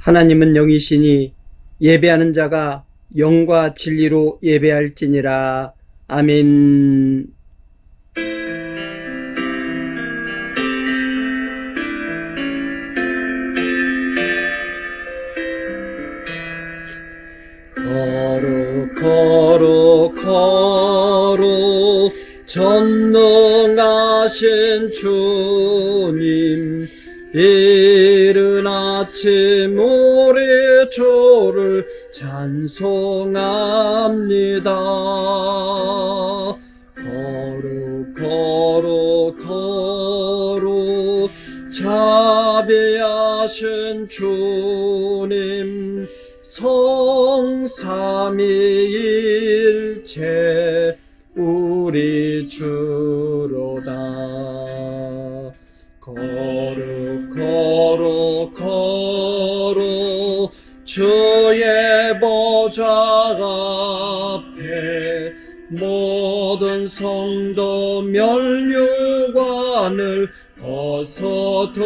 하나님은 영이시니 예배하는 자가 영과 진리로 예배할지니라. 아멘. 거룩 전능하신 주님, 이른 아침 우리 주를 찬송합니다. 거룩 자비하신 주님, 성삼위일체 우리 주로다. 거룩 주의 보좌 앞에 모든 성도 면류관을 벗어드리네.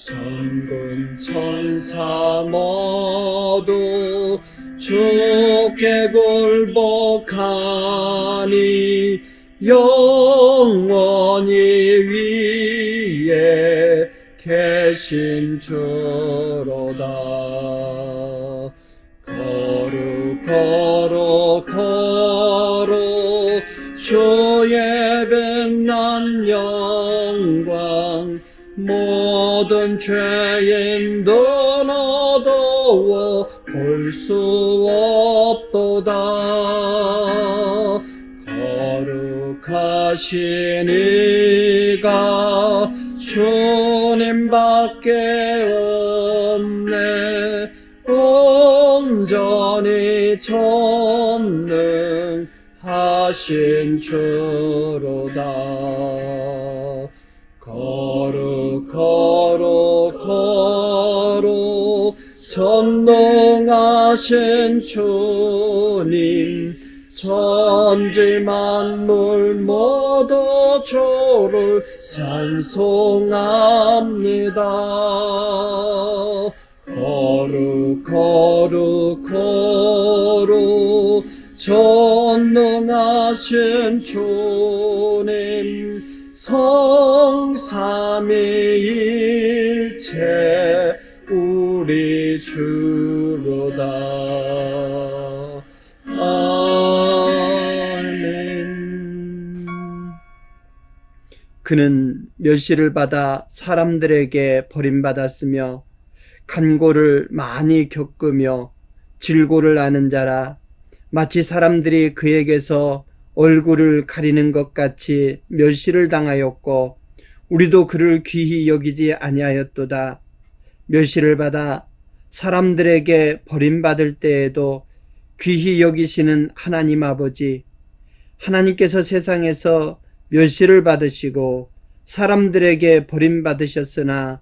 전군 천사 모두 주께 굴복하니 영원히 위에 계신 주로다. 거룩 주의 빛난 영광, 모든 죄인들 어두워 볼 수 없도다. 거룩하신 이가 주님밖에 없네. 온전히 전능하신 주로다. 거룩 전능하신 주님, 천지 만물 모두 주를 찬송합니다. 거룩 전능하신 주님, 성삼위일체 우리 주로다. 아멘. 그는 멸시를 받아 사람들에게 버림받았으며 간고를 많이 겪으며 질고를 아는 자라. 마치 사람들이 그에게서 얼굴을 가리는 것 같이 멸시를 당하였고 우리도 그를 귀히 여기지 아니하였도다. 멸시를 받아 사람들에게 버림받을 때에도 귀히 여기시는 하나님 아버지, 하나님께서 세상에서 멸시를 받으시고 사람들에게 버림받으셨으나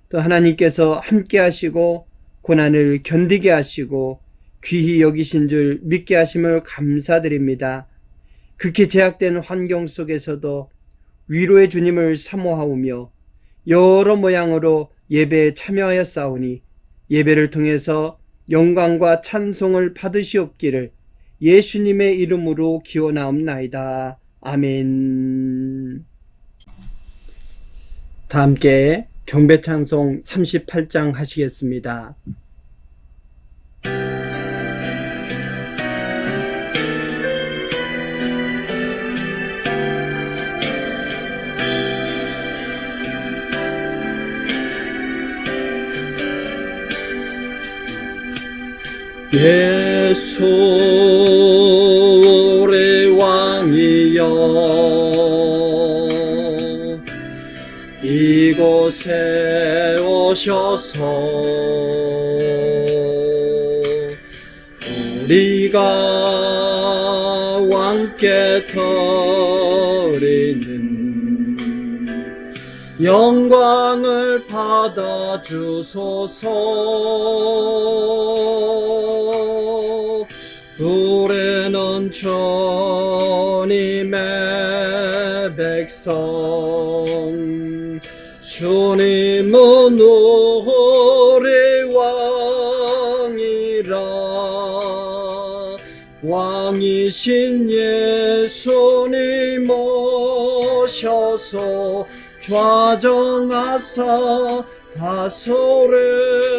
또 하나님께서 함께 하시고 고난을 견디게 하시고 귀히 여기신 줄 믿게 하심을 감사드립니다. 극히 제약된 환경 속에서도 위로의 주님을 사모하오며 여러 모양으로 예배에 참여하였사오니 예배를 통해서 영광과 찬송을 받으시옵기를 예수님의 이름으로 기원하옵나이다. 아멘. 다 함께 경배찬송 38장 하시겠습니다. 예수 우리 왕이여, 이곳에 오셔서 우리가 왕께 드리는 영광을 받아주소서. 우리는 주님의 백성, 주님은 우리 왕이라. 왕이신 예수님 오셔서 좌정하사 다스리소서.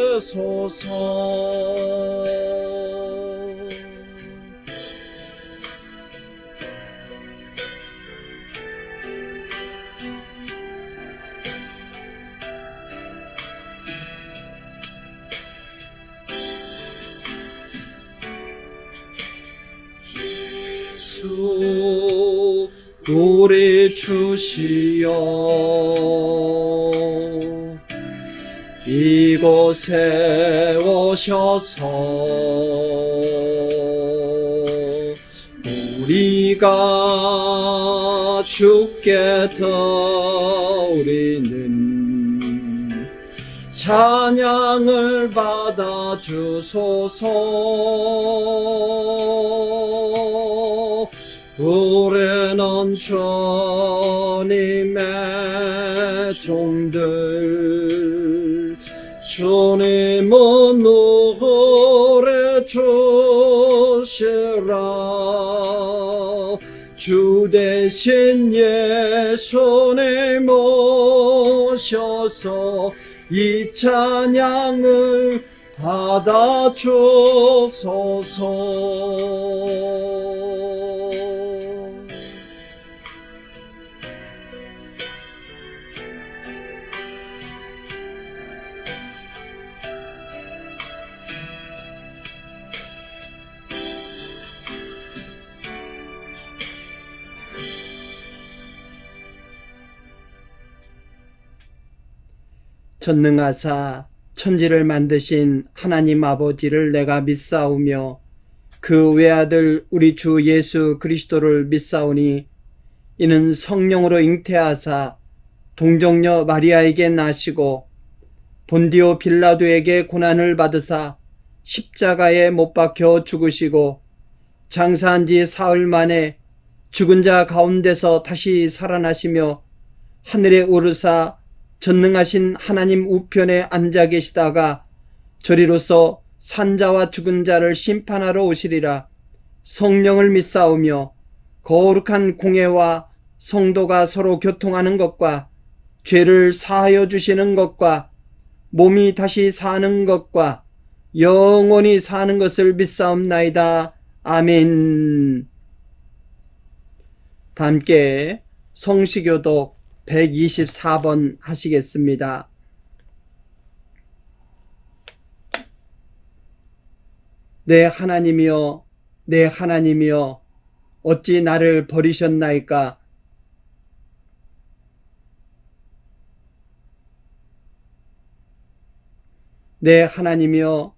주 우리 주시여 이곳에 오셔서 우리가 주께 드리는 찬양을 받아 주소서. 우리는 주님의 종들, 주님은 우리 주시라. 주 대신 예수님 오셔서 이 찬양을 받아 주소서. 전능하사 천지를 만드신 하나님 아버지를 내가 믿사오며 그 외아들 우리 주 예수 그리스도를 믿사오니 이는 성령으로 잉태하사 동정녀 마리아에게 나시고 본디오 빌라도에게 고난을 받으사 십자가에 못 박혀 죽으시고 장사한 지 사흘 만에 죽은 자 가운데서 다시 살아나시며 하늘에 오르사 전능하신 하나님 우편에 앉아 계시다가 저리로서 산자와 죽은 자를 심판하러 오시리라. 성령을 믿사오며 거룩한 공회와 성도가 서로 교통하는 것과 죄를 사하여 주시는 것과 몸이 다시 사는 것과 영원히 사는 것을 믿사옵나이다. 아멘. 다 함께 성시교독 124번 하시겠습니다. 내 하나님이여, 내 하나님이여, 어찌 나를 버리셨나이까? 내 하나님이여,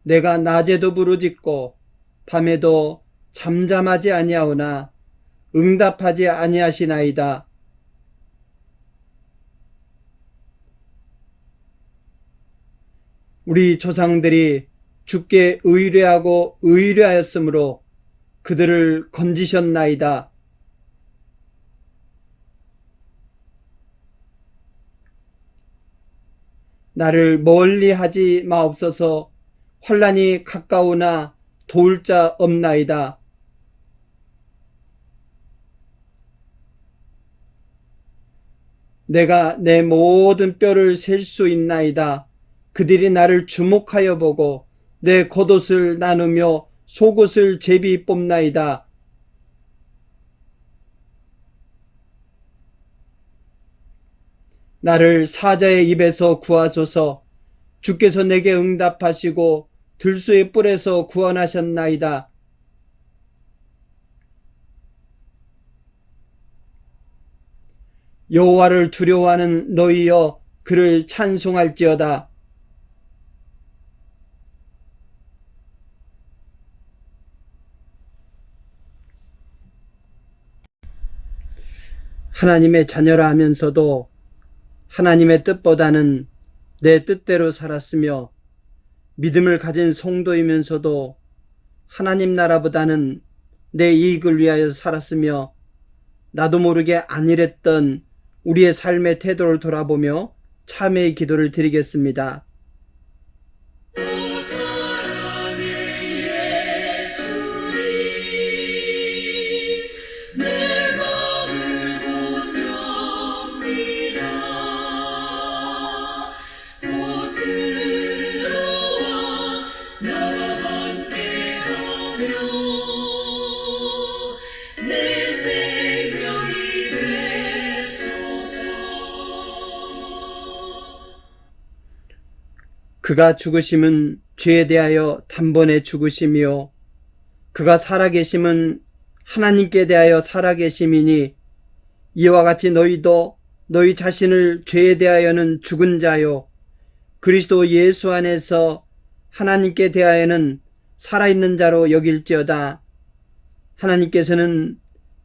내가 낮에도 부르짖고 밤에도 잠잠하지 아니하오나 응답하지 아니하시나이다. 우리 조상들이 주께 의뢰하고 의뢰하였으므로 그들을 건지셨나이다. 나를 멀리 하지 마옵소서. 환난이 가까우나 도울 자 없나이다. 내가 내 모든 뼈를 셀 수 있나이다. 그들이 나를 주목하여 보고 내 겉옷을 나누며 속옷을 제비 뽑나이다. 나를 사자의 입에서 구하소서. 주께서 내게 응답하시고 들소의 뿔에서 구원하셨나이다. 여호와를 두려워하는 너희여 그를 찬송할지어다. 하나님의 자녀라 하면서도 하나님의 뜻보다는 내 뜻대로 살았으며 믿음을 가진 성도이면서도 하나님 나라보다는 내 이익을 위하여 살았으며 나도 모르게 안일했던 우리의 삶의 태도를 돌아보며 참회의 기도를 드리겠습니다. 그가 죽으심은 죄에 대하여 단번에 죽으심이요 그가 살아계심은 하나님께 대하여 살아계심이니 이와 같이 너희도 너희 자신을 죄에 대하여는 죽은 자요 그리스도 예수 안에서 하나님께 대하여는 살아있는 자로 여길지어다. 하나님께서는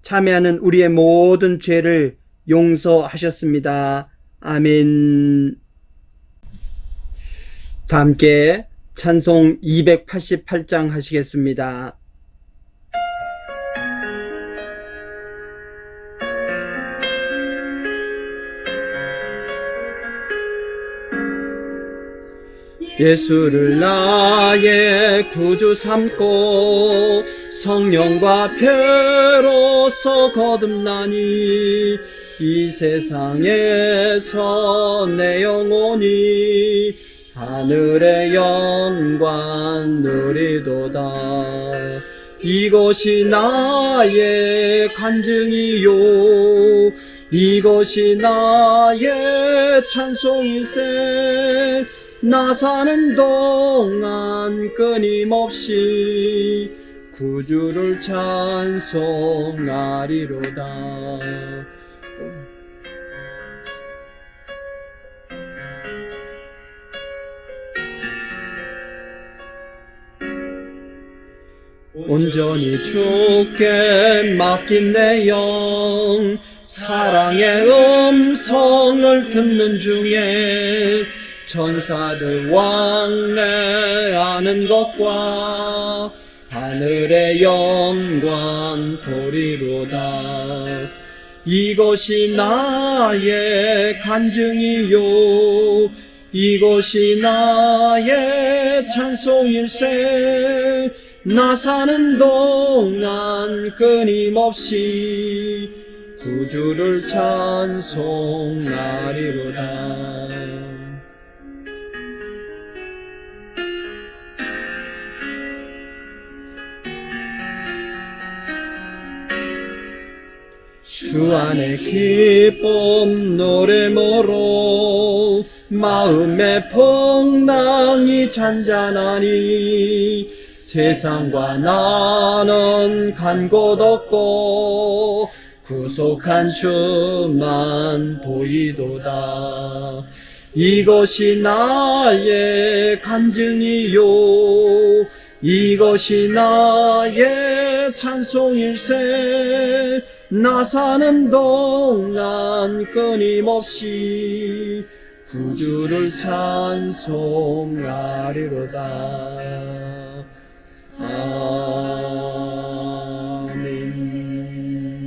참회하는 우리의 모든 죄를 용서하셨습니다. 아멘. 다 함께 찬송 288장 하시겠습니다. 예수를 나의 구주 삼고 성령과 표로서 거듭나니 이 세상에서 내 영혼이 하늘의 영광 누리도다. 이것이 나의 간증이요 이것이 나의 찬송일세. 나 사는 동안 끊임없이 구주를 찬송하리로다. 온전히 주께 맡긴 내 영 사랑의 음성을 듣는 중에 천사들 왕래하는 것과 하늘의 영광 보리로다. 이것이 나의 간증이요 이것이 나의 찬송일세. 나 사는 동안 끊임없이 구주를 찬송하리로다. 주 안에 기쁨 노래모로 마음의 풍랑이 잔잔하니 세상과 나는 간 곳 없고 구속한 주만 보이도다. 이것이 나의 간증이요 이것이 나의 찬송일세. 나 사는 동안 끊임없이 구주를 찬송하리로다.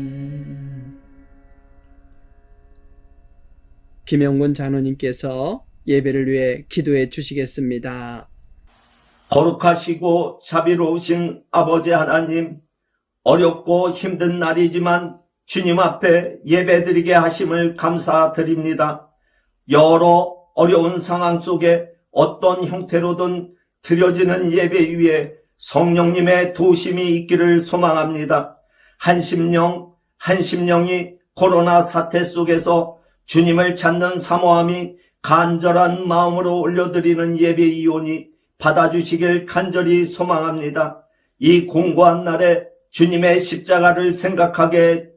아멘. 김영곤 장로님께서 예배를 위해 기도해 주시겠습니다. 거룩하시고 자비로우신 아버지 하나님, 어렵고 힘든 날이지만 주님 앞에 예배드리게 하심을 감사드립니다. 여러 어려운 상황 속에 어떤 형태로든 드려지는 예배 위에 성령님의 도심이 있기를 소망합니다. 한심령이 코로나 사태 속에서 주님을 찾는 사모함이 간절한 마음으로 올려드리는 예배이오니 받아주시길 간절히 소망합니다. 이 공고한 날에 주님의 십자가를 생각하게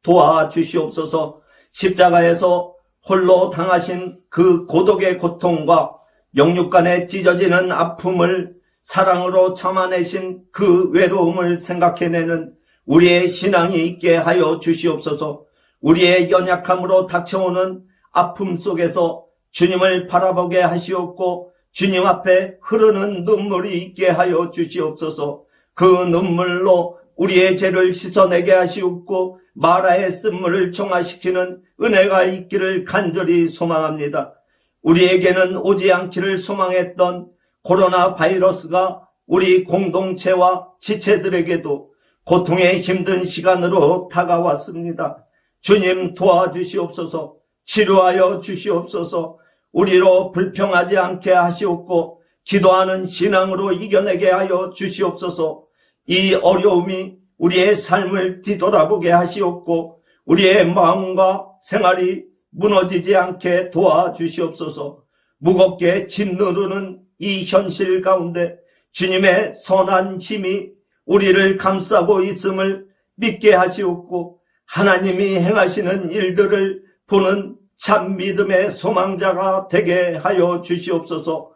도와주시옵소서. 십자가에서 홀로 당하신 그 고독의 고통과 영육간에 찢어지는 아픔을 사랑으로 참아내신 그 외로움을 생각해내는 우리의 신앙이 있게 하여 주시옵소서. 우리의 연약함으로 닥쳐오는 아픔 속에서 주님을 바라보게 하시옵고 주님 앞에 흐르는 눈물이 있게 하여 주시옵소서. 그 눈물로 우리의 죄를 씻어내게 하시옵고 마라의 쓴물을 정화시키는 은혜가 있기를 간절히 소망합니다. 우리에게는 오지 않기를 소망했던 코로나 바이러스가 우리 공동체와 지체들에게도 고통의 힘든 시간으로 다가왔습니다. 주님 도와주시옵소서. 치료하여 주시옵소서. 우리로 불평하지 않게 하시옵고 기도하는 신앙으로 이겨내게 하여 주시옵소서. 이 어려움이 우리의 삶을 뒤돌아보게 하시옵고 우리의 마음과 생활이 무너지지 않게 도와주시옵소서. 무겁게 짓누르는 이 현실 가운데 주님의 선한 힘이 우리를 감싸고 있음을 믿게 하시옵고 하나님이 행하시는 일들을 보는 참 믿음의 소망자가 되게 하여 주시옵소서.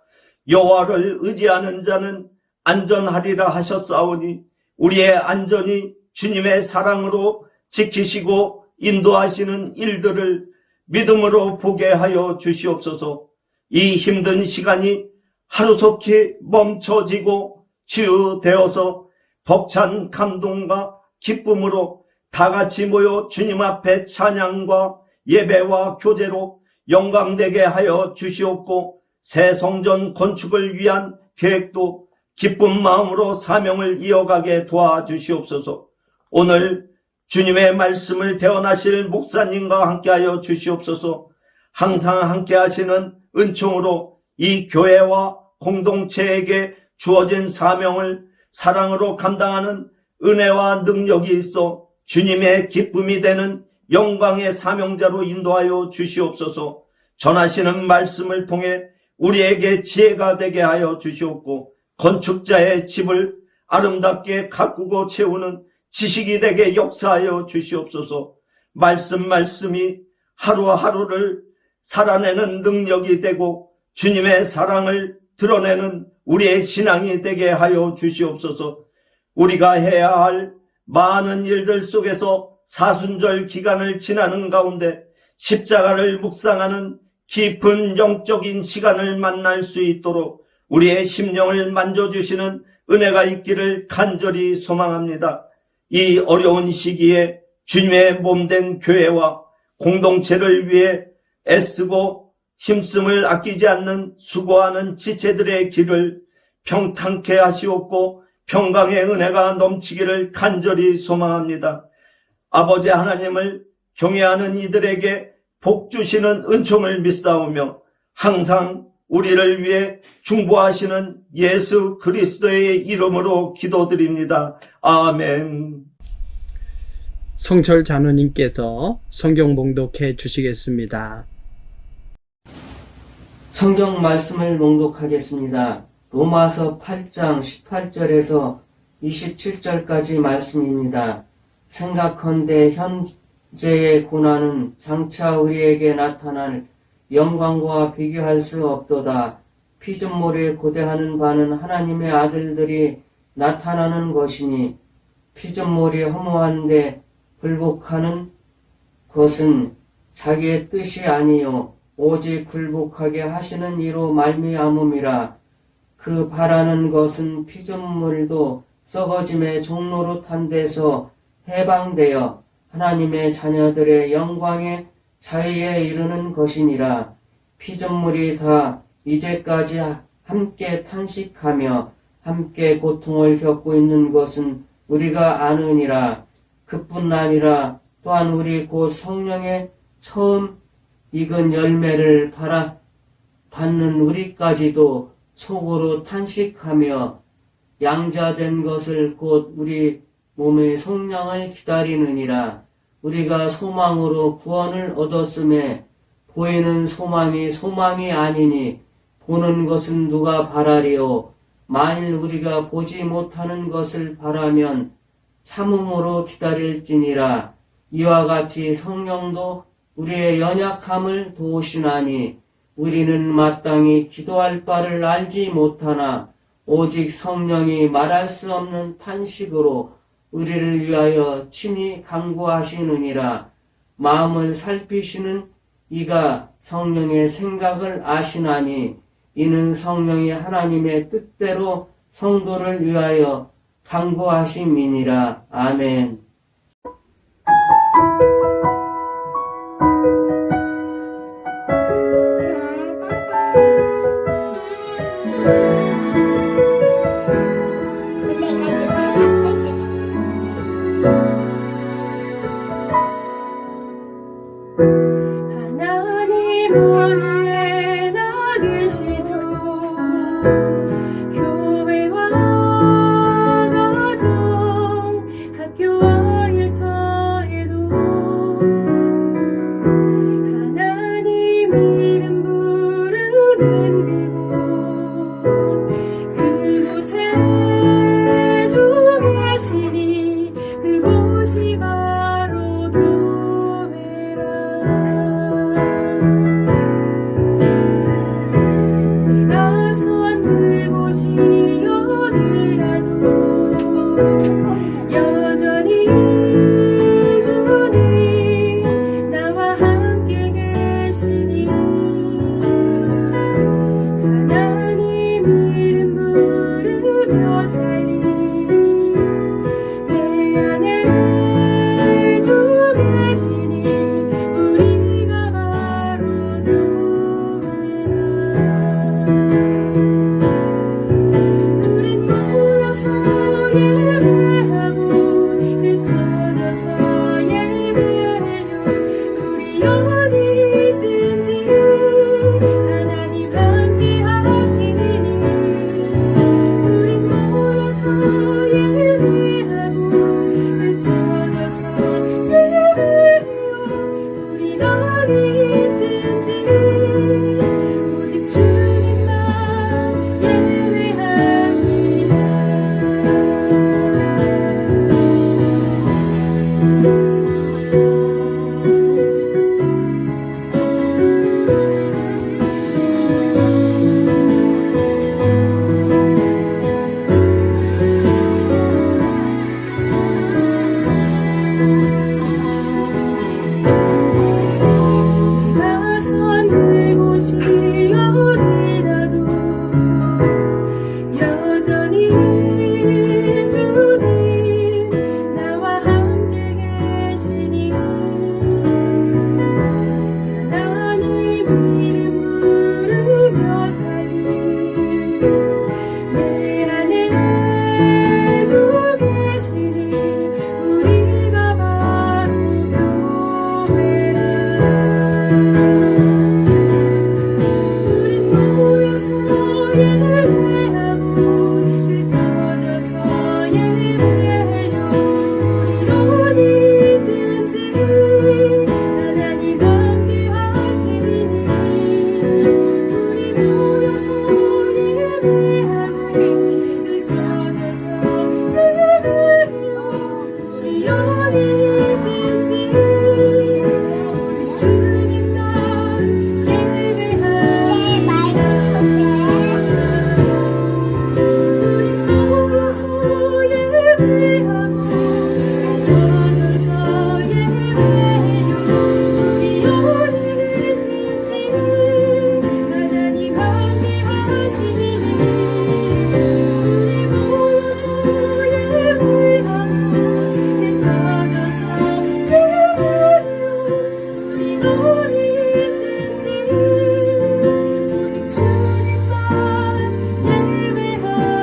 여호와를 의지하는 자는 안전하리라 하셨사오니 우리의 안전이 주님의 사랑으로 지키시고 인도하시는 일들을 믿음으로 보게 하여 주시옵소서. 이 힘든 시간이 하루속히 멈춰지고 치유되어서 벅찬 감동과 기쁨으로 다 같이 모여 주님 앞에 찬양과 예배와 교제로 영광되게 하여 주시옵고 새 성전 건축을 위한 계획도 기쁜 마음으로 사명을 이어가게 도와주시옵소서. 오늘 주님의 말씀을 대언하실 목사님과 함께하여 주시옵소서. 항상 함께하시는 은총으로 이 교회와 공동체에게 주어진 사명을 사랑으로 감당하는 은혜와 능력이 있어 주님의 기쁨이 되는 영광의 사명자로 인도하여 주시옵소서. 전하시는 말씀을 통해 우리에게 지혜가 되게 하여 주시옵고 건축자의 집을 아름답게 가꾸고 채우는 지식이 되게 역사하여 주시옵소서. 말씀이 하루하루를 살아내는 능력이 되고 주님의 사랑을 드러내는 우리의 신앙이 되게 하여 주시옵소서. 우리가 해야 할 많은 일들 속에서 사순절 기간을 지나는 가운데 십자가를 묵상하는 깊은 영적인 시간을 만날 수 있도록 우리의 심령을 만져주시는 은혜가 있기를 간절히 소망합니다. 이 어려운 시기에 주님의 몸된 교회와 공동체를 위해 애쓰고 힘씀을 아끼지 않는 수고하는 지체들의 길을 평탄케 하시옵고 평강의 은혜가 넘치기를 간절히 소망합니다. 아버지 하나님을 경외하는 이들에게 복 주시는 은총을 믿사오며 항상 우리를 위해 중보하시는 예수 그리스도의 이름으로 기도드립니다. 아멘. 성철 장로님께서 성경 봉독해 주시겠습니다. 성경 말씀을 봉독하겠습니다. 로마서 8장 18절에서 27절까지 말씀입니다. 생각컨대 현재의 고난은 장차 우리에게 나타날 영광과 비교할 수 없도다. 피조물에 고대하는 바는 하나님의 아들들이 나타나는 것이니 피조물이 허무한데 굴복하는 것은 자기의 뜻이 아니요 오직 굴복하게 하시는 이로 말미암음이라. 그 바라는 것은 피조물도 썩어짐의 종로로 탄 데서 해방되어 하나님의 자녀들의 영광의 자유에 이르는 것이니라. 피조물이 다 이제까지 함께 탄식하며 함께 고통을 겪고 있는 것은 우리가 아느니라. 그뿐 아니라 또한 우리 곧 성령의 처음 익은 열매를 받는 우리까지도 속으로 탄식하며 양자된 것을 곧 우리 몸의 속량을 기다리느니라. 우리가 소망으로 구원을 얻었음에 보이는 소망이 소망이 아니니 보는 것은 누가 바라리요. 만일 우리가 보지 못하는 것을 바라면 참음으로 기다릴지니라. 이와 같이 성령도 우리의 연약함을 도우시나니 우리는 마땅히 기도할 바를 알지 못하나 오직 성령이 말할 수 없는 탄식으로 우리를 위하여 친히 간구하시느니라. 마음을 살피시는 이가 성령의 생각을 아시나니 이는 성령이 하나님의 뜻대로 성도를 위하여 간구하심이니라. 아멘. 하나님 어디에 나 계시죠. 교회와 가정 학교와 일터에도 하나님 이름 부르는 그곳에 주 계시니 그곳이 바로 교회라. 내가 선 그곳이 어디라도 여전히 주님 나와 함께 계시니 하나님 이름 부르며 살리 내 안에 주 계시니 우리가 바로 교회라. 우린 모여서 예배하고 흩어져서 예배해요. 우리 어디 있든지 하나님 함께 하시니 우린 모여서 예배하고 흩어져서 예배해요. 우린 어디 있든지 오직 주님만 예배합니다. 내가 선 그곳이 어디라도 여전히 주님 나와 함께 계시니 하나님 이름 부르며 살리 내 안에 주 계시니 우리가 바로 교회라. 우린 모여서 예배하고 흩어져서 예배해요. 우리 어디 있든지 하나님 함께 하시니 우리 모여서 예배하고 흩어져서 예배해요. 우리 어디 있든지 오직 주님만 예배합니다. 우린 모여서 예배하고 흩어져서 예배해요. 우리 어디 있든지 하나님 함께 하시니 우리 모여서 예배하고 흩어져서 예배해요. 우린 어디 있든지 오직 주님만 예배합니다.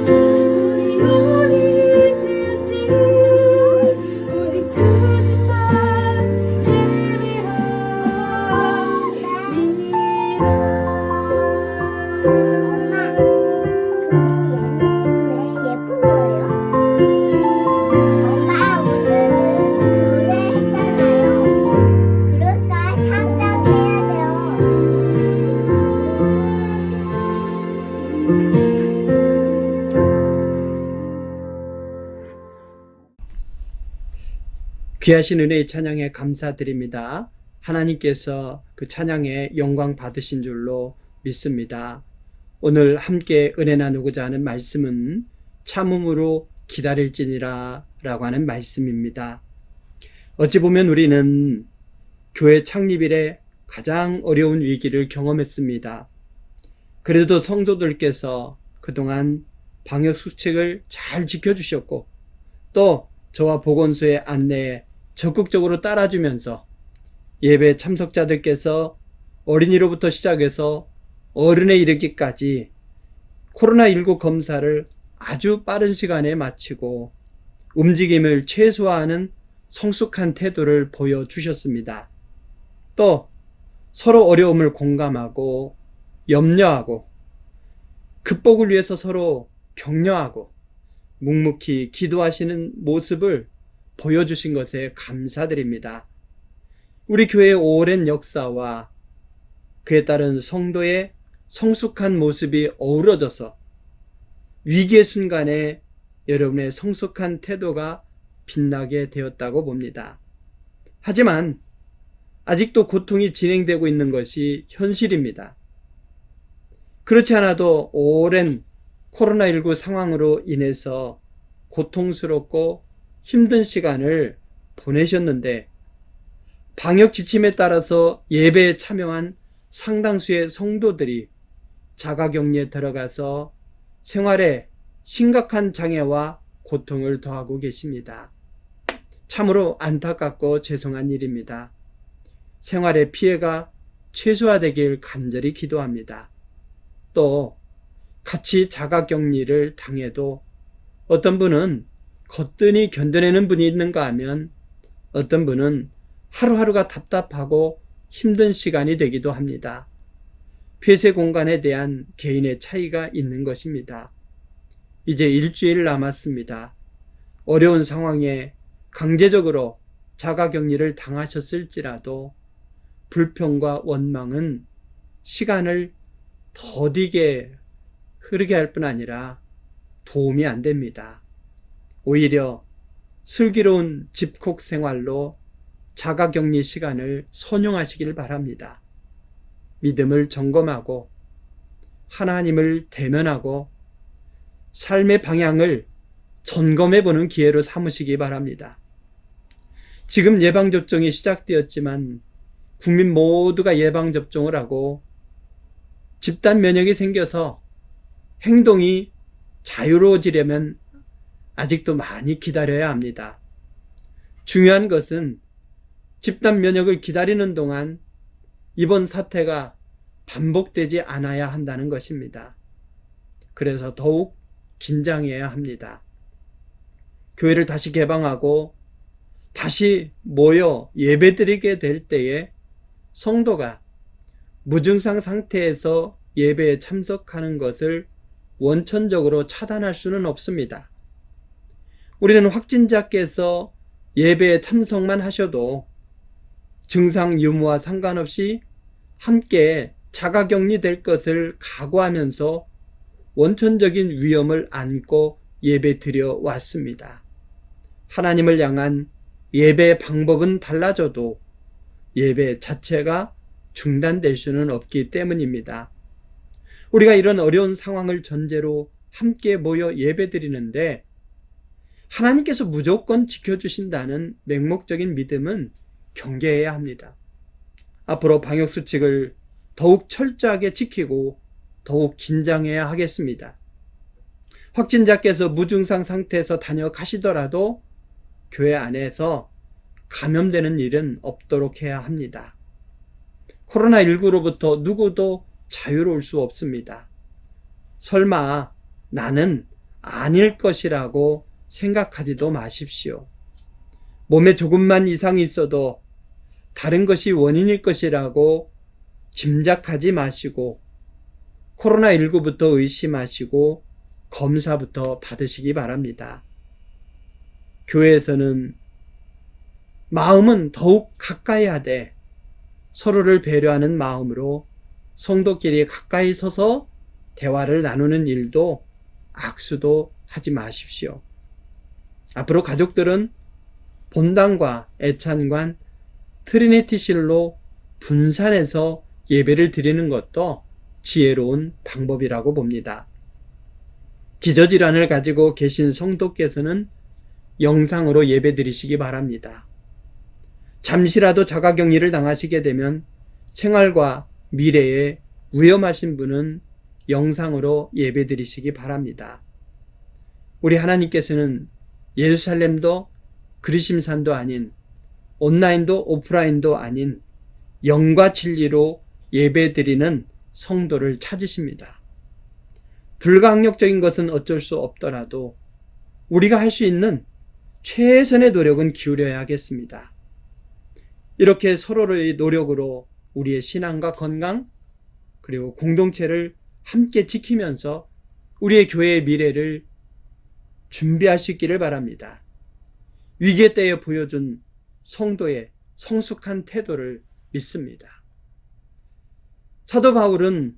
우린 어디 있든지 오직 주님만 왜 예쁜 거예요? 엄마 오늘은 조례했잖아요. 그러니까 상장해야 돼요. 귀하신 은혜의 찬양에 감사드립니다. 하나님께서 그 찬양에 영광 받으신 줄로 믿습니다. 오늘 함께 은혜 나누고자 하는 말씀은 참음으로 기다릴지니라 라고 하는 말씀입니다. 어찌 보면 우리는 교회 창립 이래 가장 어려운 위기를 경험했습니다. 그래도 성도들께서 그동안 방역 수칙을 잘 지켜주셨고 또 저와 보건소의 안내에 적극적으로 따라주면서 예배 참석자들께서 어린이로부터 시작해서 어른에 이르기까지 코로나19 검사를 아주 빠른 시간에 마치고 움직임을 최소화하는 성숙한 태도를 보여주셨습니다. 또 서로 어려움을 공감하고 염려하고 극복을 위해서 서로 격려하고 묵묵히 기도하시는 모습을 보여주신 것에 감사드립니다. 우리 교회의 오랜 역사와 그에 따른 성도의 성숙한 모습이 어우러져서 위기의 순간에 여러분의 성숙한 태도가 빛나게 되었다고 봅니다. 하지만 아직도 고통이 진행되고 있는 것이 현실입니다. 그렇지 않아도 오랜 코로나19 상황으로 인해서 고통스럽고 힘든 시간을 보내셨는데 방역 지침에 따라서 예배에 참여한 상당수의 성도들이 자가격리에 들어가서 생활에 심각한 장애와 고통을 더하고 계십니다. 참으로 안타깝고 죄송한 일입니다. 생활의 피해가 최소화되길 간절히 기도합니다. 또 같이 자가격리를 당해도 어떤 분은 거뜬히 견뎌내는 분이 있는가 하면 어떤 분은 하루하루가 답답하고 힘든 시간이 되기도 합니다. 폐쇄 공간에 대한 개인의 차이가 있는 것입니다. 이제 일주일 남았습니다. 어려운 상황에 강제적으로 자가격리를 당하셨을지라도 불평과 원망은 시간을 더디게 흐르게 할 뿐 아니라 도움이 안 됩니다. 오히려 슬기로운 집콕 생활로 자가격리 시간을 선용하시길 바랍니다. 믿음을 점검하고 하나님을 대면하고 삶의 방향을 점검해 보는 기회로 삼으시기 바랍니다. 지금 예방접종이 시작되었지만 국민 모두가 예방접종을 하고 집단 면역이 생겨서 행동이 자유로워지려면 아직도 많이 기다려야 합니다. 중요한 것은 집단 면역을 기다리는 동안 이번 사태가 반복되지 않아야 한다는 것입니다. 그래서 더욱 긴장해야 합니다. 교회를 다시 개방하고 다시 모여 예배드리게 될 때에 성도가 무증상 상태에서 예배에 참석하는 것을 원천적으로 차단할 수는 없습니다. 우리는 확진자께서 예배에 참석만 하셔도 증상 유무와 상관없이 함께 자가격리될 것을 각오하면서 원천적인 위험을 안고 예배 드려 왔습니다. 하나님을 향한 예배 방법은 달라져도 예배 자체가 중단될 수는 없기 때문입니다. 우리가 이런 어려운 상황을 전제로 함께 모여 예배 드리는데 하나님께서 무조건 지켜주신다는 맹목적인 믿음은 경계해야 합니다. 앞으로 방역수칙을 더욱 철저하게 지키고 더욱 긴장해야 하겠습니다. 확진자께서 무증상 상태에서 다녀가시더라도 교회 안에서 감염되는 일은 없도록 해야 합니다. 코로나19로부터 누구도 자유로울 수 없습니다. 설마 나는 아닐 것이라고 생각하지도 마십시오. 몸에 조금만 이상이 있어도 다른 것이 원인일 것이라고 짐작하지 마시고 코로나19부터 의심하시고 검사부터 받으시기 바랍니다. 교회에서는 마음은 더욱 가까이 하되 서로를 배려하는 마음으로 성도끼리 가까이 서서 대화를 나누는 일도 악수도 하지 마십시오. 앞으로 가족들은 본당과 애찬관, 트리니티실로 분산해서 예배를 드리는 것도 지혜로운 방법이라고 봅니다. 기저질환을 가지고 계신 성도께서는 영상으로 예배 드리시기 바랍니다. 잠시라도 자가격리를 당하시게 되면 생활과 미래에 위험하신 분은 영상으로 예배 드리시기 바랍니다. 우리 하나님께서는 예루살렘도 그리심산도 아닌 온라인도 오프라인도 아닌 영과 진리로 예배드리는 성도를 찾으십니다. 불가항력적인 것은 어쩔 수 없더라도 우리가 할 수 있는 최선의 노력은 기울여야 하겠습니다. 이렇게 서로의 노력으로 우리의 신앙과 건강 그리고 공동체를 함께 지키면서 우리의 교회의 미래를 준비할 수 있기를 바랍니다. 위기 때에 보여준 성도의 성숙한 태도를 믿습니다. 사도 바울은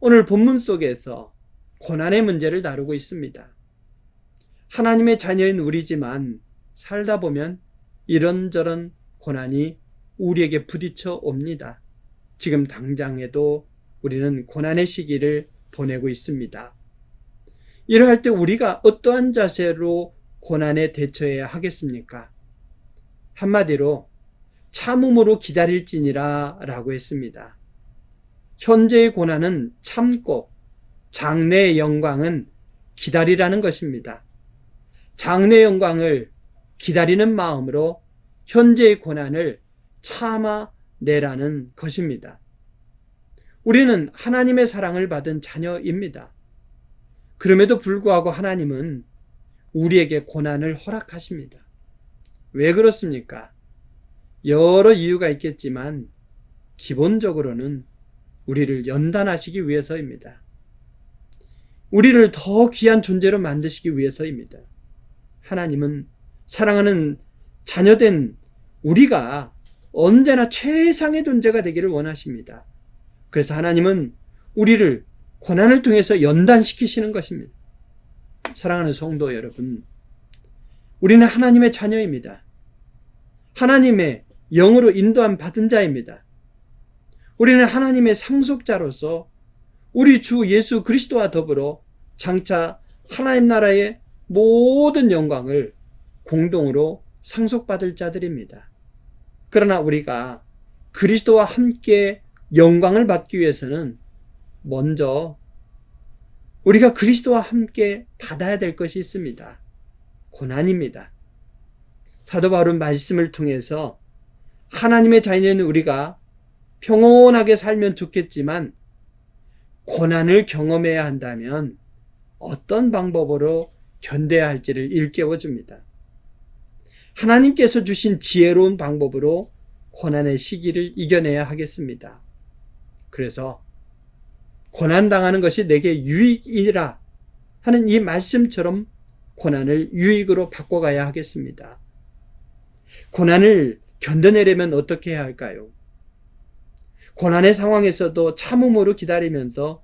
오늘 본문 속에서 고난의 문제를 다루고 있습니다. 하나님의 자녀인 우리지만 살다 보면 이런저런 고난이 우리에게 부딪혀 옵니다. 지금 당장에도 우리는 고난의 시기를 보내고 있습니다. 이러할 때 우리가 어떠한 자세로 고난에 대처해야 하겠습니까? 한마디로 참음으로 기다릴지니라 라고 했습니다. 현재의 고난은 참고 장래의 영광은 기다리라는 것입니다. 장래의 영광을 기다리는 마음으로 현재의 고난을 참아내라는 것입니다. 우리는 하나님의 사랑을 받은 자녀입니다. 그럼에도 불구하고 하나님은 우리에게 고난을 허락하십니다. 왜 그렇습니까? 여러 이유가 있겠지만 기본적으로는 우리를 연단하시기 위해서입니다. 우리를 더 귀한 존재로 만드시기 위해서입니다. 하나님은 사랑하는 자녀된 우리가 언제나 최상의 존재가 되기를 원하십니다. 그래서 하나님은 우리를 고난을 통해서 연단시키시는 것입니다. 사랑하는 성도 여러분, 우리는 하나님의 자녀입니다. 하나님의 영으로 인도함 받은 자입니다. 우리는 하나님의 상속자로서 우리 주 예수 그리스도와 더불어 장차 하나님 나라의 모든 영광을 공동으로 상속받을 자들입니다. 그러나 우리가 그리스도와 함께 영광을 받기 위해서는 먼저 우리가 그리스도와 함께 받아야 될 것이 있습니다. 고난입니다. 사도 바울은 말씀을 통해서 하나님의 자녀인 우리가 평온하게 살면 좋겠지만 고난을 경험해야 한다면 어떤 방법으로 견뎌야 할지를 일깨워줍니다. 하나님께서 주신 지혜로운 방법으로 고난의 시기를 이겨내야 하겠습니다. 그래서 고난당하는 것이 내게 유익이라 하는 이 말씀처럼 고난을 유익으로 바꿔가야 하겠습니다. 고난을 견뎌내려면 어떻게 해야 할까요? 고난의 상황에서도 참음으로 기다리면서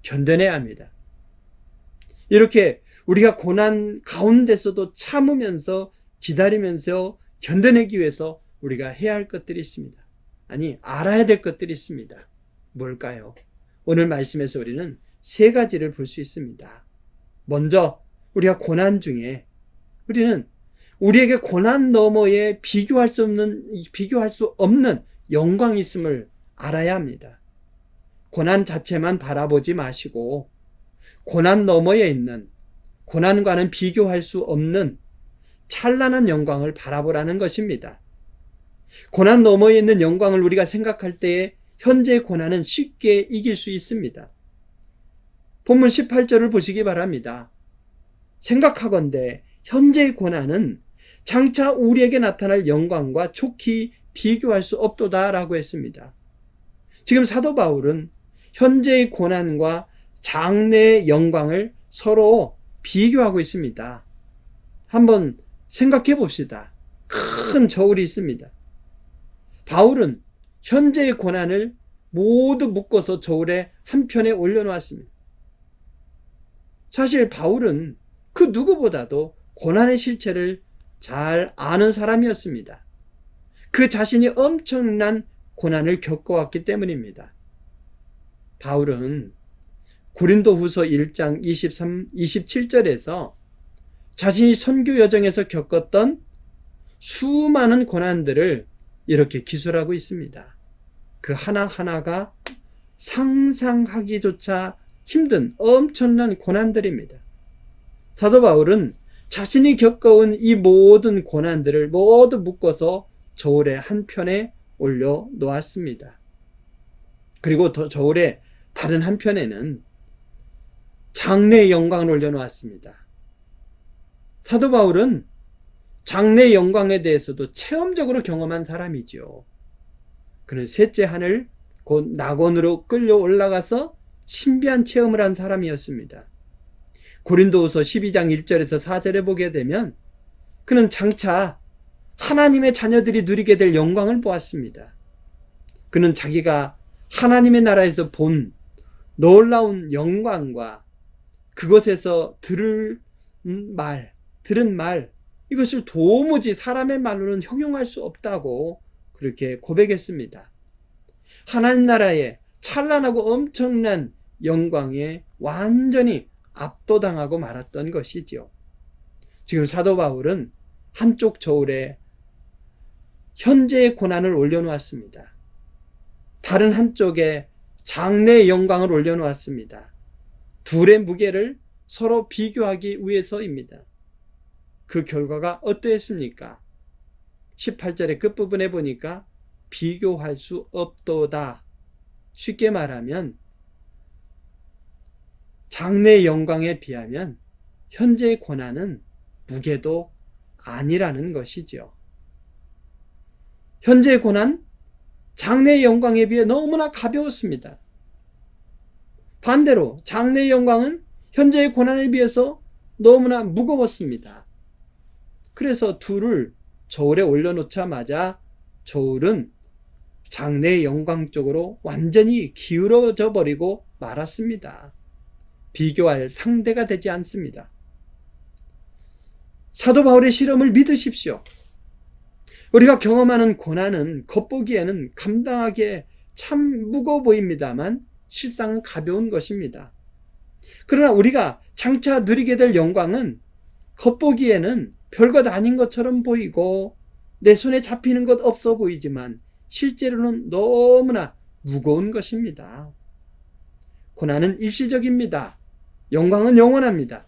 견뎌내야 합니다. 이렇게 우리가 고난 가운데서도 참으면서 기다리면서 견뎌내기 위해서 우리가 해야 할 것들이 있습니다. 아니, 알아야 될 것들이 있습니다. 뭘까요? 오늘 말씀에서 우리는 세 가지를 볼 수 있습니다. 먼저 우리가 고난 중에 우리는 우리에게 고난 너머에 비교할 수 없는 영광이 있음을 알아야 합니다. 고난 자체만 바라보지 마시고 고난 너머에 있는 고난과는 비교할 수 없는 찬란한 영광을 바라보라는 것입니다. 고난 너머에 있는 영광을 우리가 생각할 때에 현재의 고난은 쉽게 이길 수 있습니다. 본문 18절을 보시기 바랍니다. 생각하건대 현재의 고난은 장차 우리에게 나타날 영광과 촉히 비교할 수 없도다라고 했습니다. 지금 사도 바울은 현재의 고난과 장래의 영광을 서로 비교하고 있습니다. 한번 생각해 봅시다. 큰 저울이 있습니다. 바울은 현재의 고난을 모두 묶어서 저울의 한편에 올려놓았습니다. 사실 바울은 그 누구보다도 고난의 실체를 잘 아는 사람이었습니다. 그 자신이 엄청난 고난을 겪어왔기 때문입니다. 바울은 고린도후서 1장 27절에서 자신이 선교 여정에서 겪었던 수많은 고난들을 이렇게 기술하고 있습니다. 그 하나하나가 상상하기조차 힘든 엄청난 고난들입니다. 사도 바울은 자신이 겪어온 이 모든 고난들을 모두 묶어서 저울의 한편에 올려놓았습니다. 그리고 더 저울의 다른 한편에는 장래의 영광을 올려놓았습니다. 사도 바울은 장래의 영광에 대해서도 체험적으로 경험한 사람이지요. 그는 셋째 하늘, 곧 낙원으로 끌려 올라가서 신비한 체험을 한 사람이었습니다. 고린도후서 12장 1절에서 4절에 보게 되면 그는 장차 하나님의 자녀들이 누리게 될 영광을 보았습니다. 그는 자기가 하나님의 나라에서 본 놀라운 영광과 그것에서 들은 말, 이것을 도무지 사람의 말로는 형용할 수 없다고 그렇게 고백했습니다. 하나님 나라의 찬란하고 엄청난 영광에 완전히 압도당하고 말았던 것이지요. 지금 사도 바울은 한쪽 저울에 현재의 고난을 올려놓았습니다. 다른 한쪽에 장래의 영광을 올려놓았습니다. 둘의 무게를 서로 비교하기 위해서입니다. 그 결과가 어떠했습니까? 18절의 끝부분에 보니까 비교할 수 없도다. 쉽게 말하면 장래의 영광에 비하면 현재의 고난은 무게도 아니라는 것이죠. 현재의 고난, 장래의 영광에 비해 너무나 가벼웠습니다. 반대로 장래의 영광은 현재의 고난에 비해서 너무나 무거웠습니다. 그래서 둘을 저울에 올려놓자마자 저울은 장래의 영광 쪽으로 완전히 기울어져 버리고 말았습니다. 비교할 상대가 되지 않습니다. 사도 바울의 실험을 믿으십시오. 우리가 경험하는 고난은 겉보기에는 감당하기에 참 무거워 보입니다만 실상은 가벼운 것입니다. 그러나 우리가 장차 누리게 될 영광은 겉보기에는 별것 아닌 것처럼 보이고 내 손에 잡히는 것 없어 보이지만 실제로는 너무나 무거운 것입니다. 고난은 일시적입니다. 영광은 영원합니다.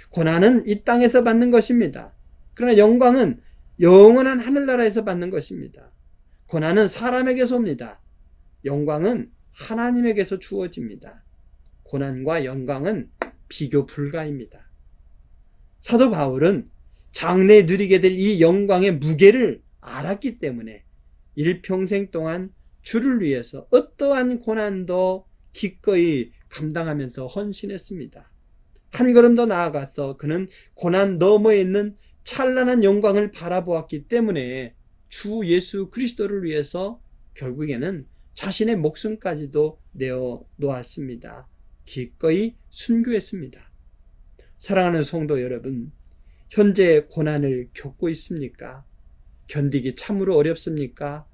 고난은 이 땅에서 받는 것입니다. 그러나 영광은 영원한 하늘나라에서 받는 것입니다. 고난은 사람에게서 옵니다. 영광은 하나님에게서 주어집니다. 고난과 영광은 비교 불가입니다. 사도 바울은 장래에 누리게 될 이 영광의 무게를 알았기 때문에 일평생 동안 주를 위해서 어떠한 고난도 기꺼이 감당하면서 헌신했습니다. 한 걸음 더 나아가서 그는 고난 너머에 있는 찬란한 영광을 바라보았기 때문에 주 예수 그리스도를 위해서 결국에는 자신의 목숨까지도 내어 놓았습니다. 기꺼이 순교했습니다. 사랑하는 성도 여러분, 현재 고난을 겪고 있습니까? 견디기 참으로 어렵습니까?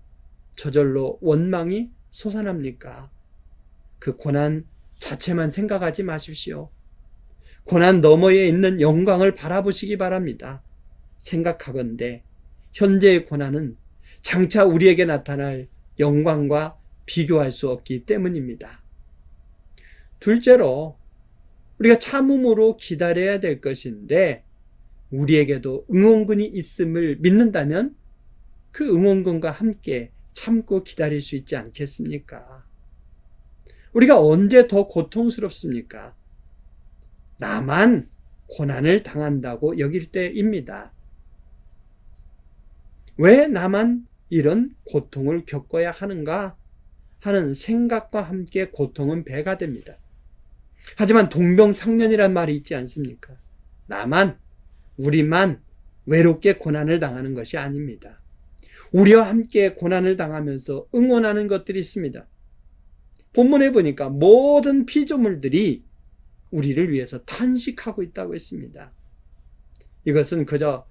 저절로 원망이 솟아납니까? 그 고난 자체만 생각하지 마십시오. 고난 너머에 있는 영광을 바라보시기 바랍니다. 생각하건대 현재의 고난은 장차 우리에게 나타날 영광과 비교할 수 없기 때문입니다. 둘째로 우리가 참음으로 기다려야 될 것인데 우리에게도 응원군이 있음을 믿는다면 그 응원군과 함께 참고 기다릴 수 있지 않겠습니까? 우리가 언제 더 고통스럽습니까? 나만 고난을 당한다고 여길 때입니다. 왜 나만 이런 고통을 겪어야 하는가 하는 생각과 함께 고통은 배가 됩니다. 하지만 동병상련이란 말이 있지 않습니까? 나만, 우리만 외롭게 고난을 당하는 것이 아닙니다. 우리와 함께 고난을 당하면서 응원하는 것들이 있습니다. 본문에 보니까 모든 피조물들이 우리를 위해서 탄식하고 있다고 했습니다. 이것은 그저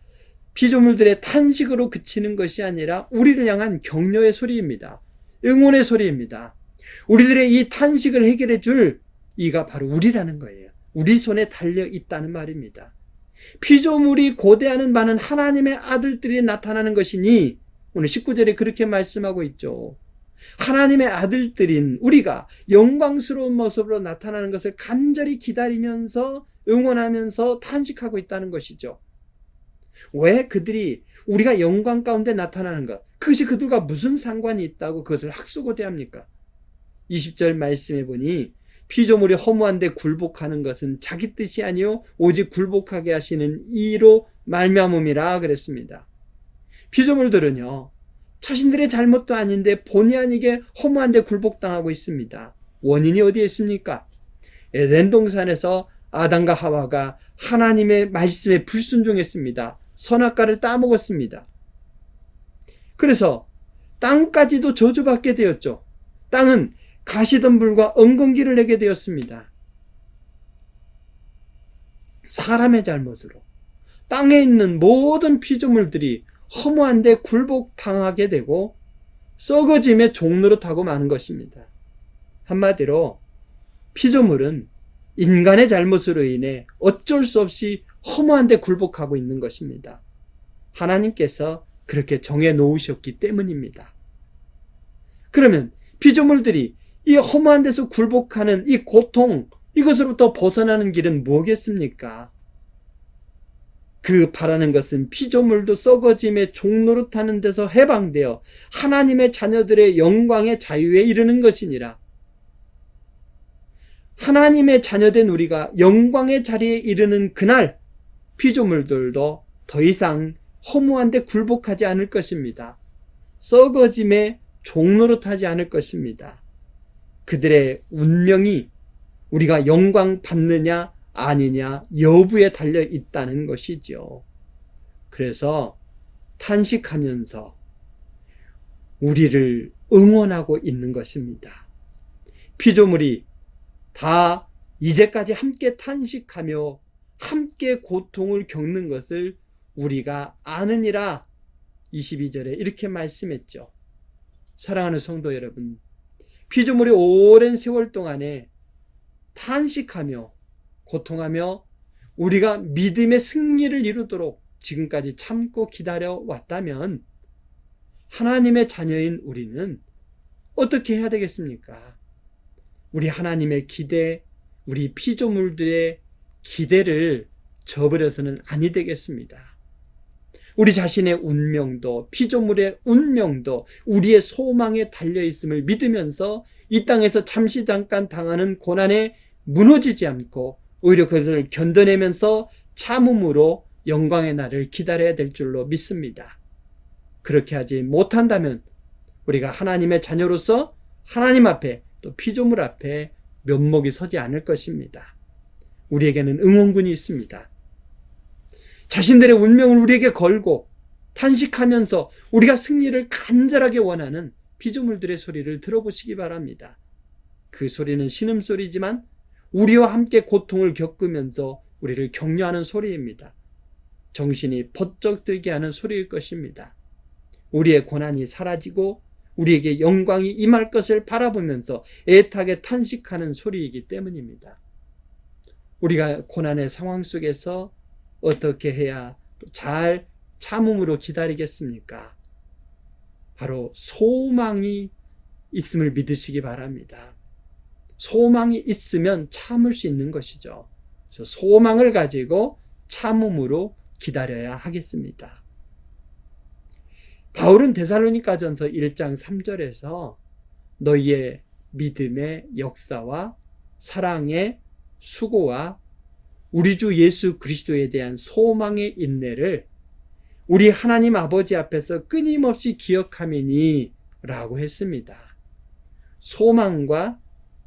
피조물들의 탄식으로 그치는 것이 아니라 우리를 향한 격려의 소리입니다. 응원의 소리입니다. 우리들의 이 탄식을 해결해 줄 이가 바로 우리라는 거예요. 우리 손에 달려 있다는 말입니다. 피조물이 고대하는 바는 하나님의 아들들이 나타나는 것이니 오늘 19절에 그렇게 말씀하고 있죠. 하나님의 아들들인 우리가 영광스러운 모습으로 나타나는 것을 간절히 기다리면서 응원하면서 탄식하고 있다는 것이죠. 왜 그들이 우리가 영광 가운데 나타나는 것, 그것이 그들과 무슨 상관이 있다고 그것을 학수고대합니까? 20절 말씀해 보니 피조물이 허무한데 굴복하는 것은 자기 뜻이 아니요 오직 굴복하게 하시는 이로 말미암음이라 그랬습니다. 피조물들은요, 자신들의 잘못도 아닌데 본의 아니게 허무한데 굴복당하고 있습니다. 원인이 어디에 있습니까? 에덴 동산에서 아담과 하와가 하나님의 말씀에 불순종했습니다. 선악과를 따먹었습니다. 그래서 땅까지도 저주받게 되었죠. 땅은 가시덤불과 엉겅퀴를 내게 되었습니다. 사람의 잘못으로 땅에 있는 모든 피조물들이 허무한데 굴복당하게 되고 썩어짐의 종노릇하고 마는 것입니다. 한마디로 피조물은 인간의 잘못으로 인해 어쩔 수 없이 허무한데 굴복하고 있는 것입니다. 하나님께서 그렇게 정해 놓으셨기 때문입니다. 그러면 피조물들이 이 허무한 데서 굴복하는 이 고통, 이것으로부터 벗어나는 길은 뭐겠습니까? 그 바라는 것은 피조물도 썩어짐의 종노릇하는 데서 해방되어 하나님의 자녀들의 영광의 자유에 이르는 것이니라. 하나님의 자녀된 우리가 영광의 자리에 이르는 그날 피조물들도 더 이상 허무한데 굴복하지 않을 것입니다. 썩어짐에 종노릇하지 않을 것입니다. 그들의 운명이 우리가 영광 받느냐 아니냐 여부에 달려 있다는 것이죠. 그래서 탄식하면서 우리를 응원하고 있는 것입니다. 피조물이 다 이제까지 함께 탄식하며 함께 고통을 겪는 것을 우리가 아느니라 22절에 이렇게 말씀했죠. 사랑하는 성도 여러분, 피조물이 오랜 세월 동안에 탄식하며 고통하며 우리가 믿음의 승리를 이루도록 지금까지 참고 기다려왔다면 하나님의 자녀인 우리는 어떻게 해야 되겠습니까? 우리 하나님의 기대, 우리 피조물들의 기대를 저버려서는 아니 되겠습니다. 우리 자신의 운명도 피조물의 운명도 우리의 소망에 달려있음을 믿으면서 이 땅에서 잠시 잠깐 당하는 고난에 무너지지 않고 오히려 그것을 견뎌내면서 참음으로 영광의 날을 기다려야 될 줄로 믿습니다. 그렇게 하지 못한다면 우리가 하나님의 자녀로서 하나님 앞에 또 피조물 앞에 면목이 서지 않을 것입니다. 우리에게는 응원군이 있습니다. 자신들의 운명을 우리에게 걸고 탄식하면서 우리가 승리를 간절하게 원하는 피조물들의 소리를 들어보시기 바랍니다. 그 소리는 신음소리지만 우리와 함께 고통을 겪으면서 우리를 격려하는 소리입니다. 정신이 번쩍 들게 하는 소리일 것입니다. 우리의 고난이 사라지고 우리에게 영광이 임할 것을 바라보면서 애타게 탄식하는 소리이기 때문입니다. 우리가 고난의 상황 속에서 어떻게 해야 잘 참음으로 기다리겠습니까? 바로 소망이 있음을 믿으시기 바랍니다. 소망이 있으면 참을 수 있는 것이죠. 그래서 소망을 가지고 참음으로 기다려야 하겠습니다. 바울은 데살로니가전서 1장 3절에서 너희의 믿음의 역사와 사랑의 수고와 우리 주 예수 그리스도에 대한 소망의 인내를 우리 하나님 아버지 앞에서 끊임없이 기억하미니 라고 했습니다. 소망과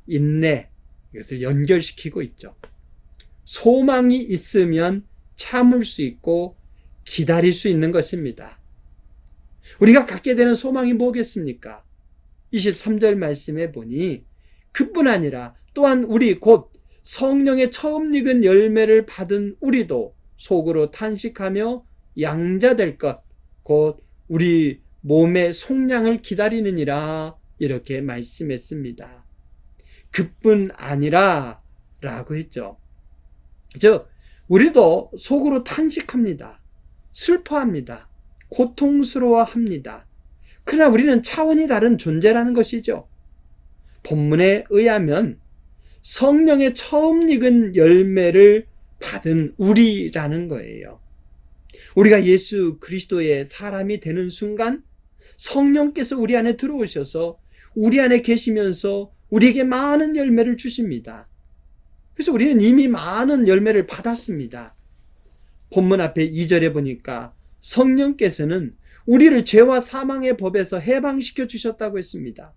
인내, 이것을 연결시키고 있죠. 소망이 있으면 참을 수 있고 기다릴 수 있는 것입니다. 우리가 갖게 되는 소망이 뭐겠습니까? 23절 말씀에 보니 그뿐 아니라 또한 우리 곧 성령의 처음 익은 열매를 받은 우리도 속으로 탄식하며 양자될 것, 곧 우리 몸의 속량을 기다리느니라 이렇게 말씀했습니다. 그뿐 아니라 라고 했죠. 즉 우리도 속으로 탄식합니다. 슬퍼합니다. 고통스러워합니다. 그러나 우리는 차원이 다른 존재라는 것이죠. 본문에 의하면 성령의 처음 익은 열매를 받은 우리라는 거예요. 우리가 예수 그리스도의 사람이 되는 순간 성령께서 우리 안에 들어오셔서 우리 안에 계시면서 우리에게 많은 열매를 주십니다. 그래서 우리는 이미 많은 열매를 받았습니다. 본문 앞에 2절에 보니까 성령께서는 우리를 죄와 사망의 법에서 해방시켜 주셨다고 했습니다.